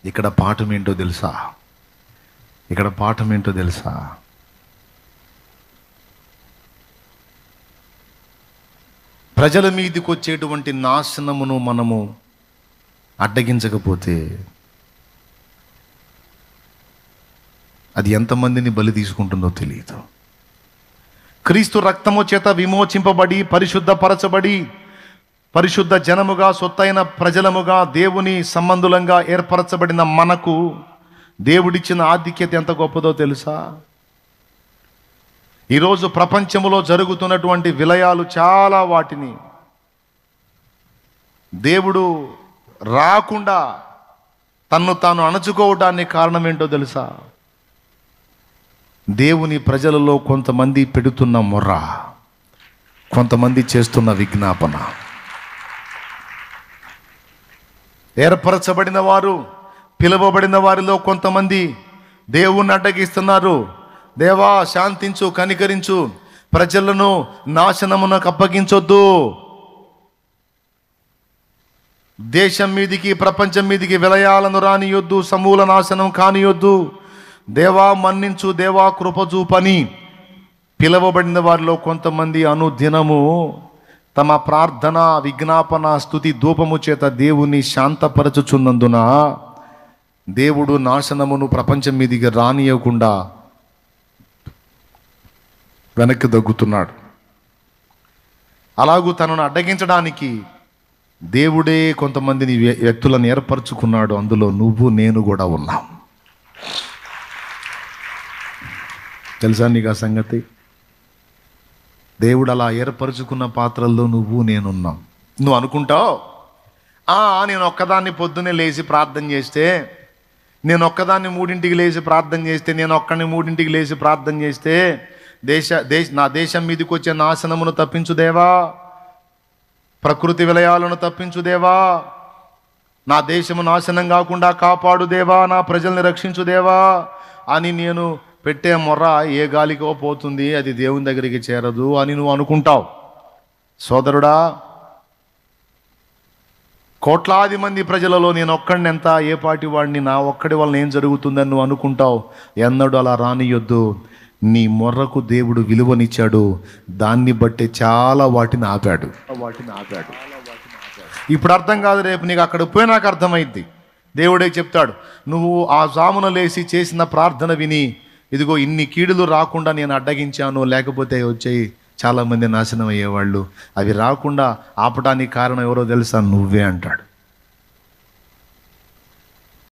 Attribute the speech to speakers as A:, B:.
A: ఇక్కడ పాఠం ఏంటో తెలుసా? ఇక్కడ పాఠం ఏంటో తెలుసా? ప్రజల మీదకి వచ్చేటువంటి నాశనమును మనము అడ్డగించకపోతే అది ఎంతమందిని బలి తీసుకుంటుందో తెలియదు. క్రీస్తు రక్తము చేత విమోచింపబడి పరిశుద్ధపరచబడి పరిశుద్ధ జనముగా సొత్తైన ప్రజలముగా దేవుని సంబంధులంగా ఏర్పరచబడిన మనకు దేవుడిచ్చిన ఆధిక్యత ఎంత గొప్పదో తెలుసా? ఈరోజు ప్రపంచంలో జరుగుతున్నటువంటి విలయాలు చాలా, వాటిని దేవుడు రాకుండా తన్ను తాను అణచుకోవడానికి కారణం ఏంటో తెలుసా? దేవుని ప్రజలలో కొంతమంది పెడుతున్న మొర్ర, కొంతమంది చేస్తున్న విజ్ఞాపన. ఏర్పరచబడిన వారు, పిలువబడిన వారిలో కొంతమంది దేవుణ్ణి అడ్డగిస్తున్నారు. దేవా శాంతించు, కనికరించు, ప్రజలను నాశనమునకు అప్పగించొద్దు, దేశం మీదికి ప్రపంచం మీదికి విలయాలను రానియొద్దు, సమూల నాశనం కానియొద్దు, దేవా మన్నించు, దేవా కృపచూపని పిలువబడిన వారిలో కొంతమంది అనుదినము తమ ప్రార్థన, విజ్ఞాపన, స్తుతి, ధూపము చేత దేవుని శాంతపరచుచున్నందున దేవుడు నాశనమును ప్రపంచం మీదికి రానియకుండా వెనక్కి దగ్గుతున్నాడు. అలాగూ తనను అడ్డగించడానికి దేవుడే కొంతమందిని వ్యక్తులను ఏర్పరచుకున్నాడు. అందులో నువ్వు నేను కూడా ఉన్నాం. తెలుసా నీకు ఆ సంగతి? దేవుడు అలా ఏర్పరచుకున్న పాత్రల్లో నువ్వు నేనున్నాం. నువ్వు అనుకుంటావు, నేను ఒక్కదాన్ని పొద్దున్నే లేచి ప్రార్థన చేస్తే, నేను ఒక్కదాన్ని 3ంటికి లేచి ప్రార్థన చేస్తే, నేను ఒక్కడిని 3ంటికి లేచి ప్రార్థన చేస్తే నా దేశం మీదకి వచ్చే నాశనమును తప్పించుదేవా, ప్రకృతి విలయాలను తప్పించుదేవా, నా దేశము నాశనం కాకుండా కాపాడుదేవా, నా ప్రజల్ని రక్షించుదేవా అని నేను పెట్టే మొర్ర ఏ గాలికో పోతుంది, అది దేవుని దగ్గరికి చేరదు అని నువ్వు అనుకుంటావు. సోదరుడా, కోట్లాది మంది ప్రజలలో నేను ఒక్కడిని ఎంత, ఏ పాటి వాడిని, నా ఒక్కడి వల్ల ఏం జరుగుతుందని నువ్వు అనుకుంటావు. ఎన్నడూ అలా రానియొద్దు. నీ మొర్రకు దేవుడు విలువనిచ్చాడు, దాన్ని బట్టి చాలా వాటిని ఆపాడు. ఇప్పుడు అర్థం కాదు, రేపు నీకు అక్కడ పోయినాక అర్థమైద్ది. దేవుడే చెప్తాడు, నువ్వు ఆ జామున లేచి చేసిన ప్రార్థన విని, ఇదిగో ఇన్ని కీడులు రాకుండా నేను అడ్డగించాను, లేకపోతే వచ్చేయి చాలామంది నాశనం అయ్యేవాళ్ళు, అవి రాకుండా ఆపడానికి కారణం ఎవరో తెలుసా? నువ్వే అంటాడు.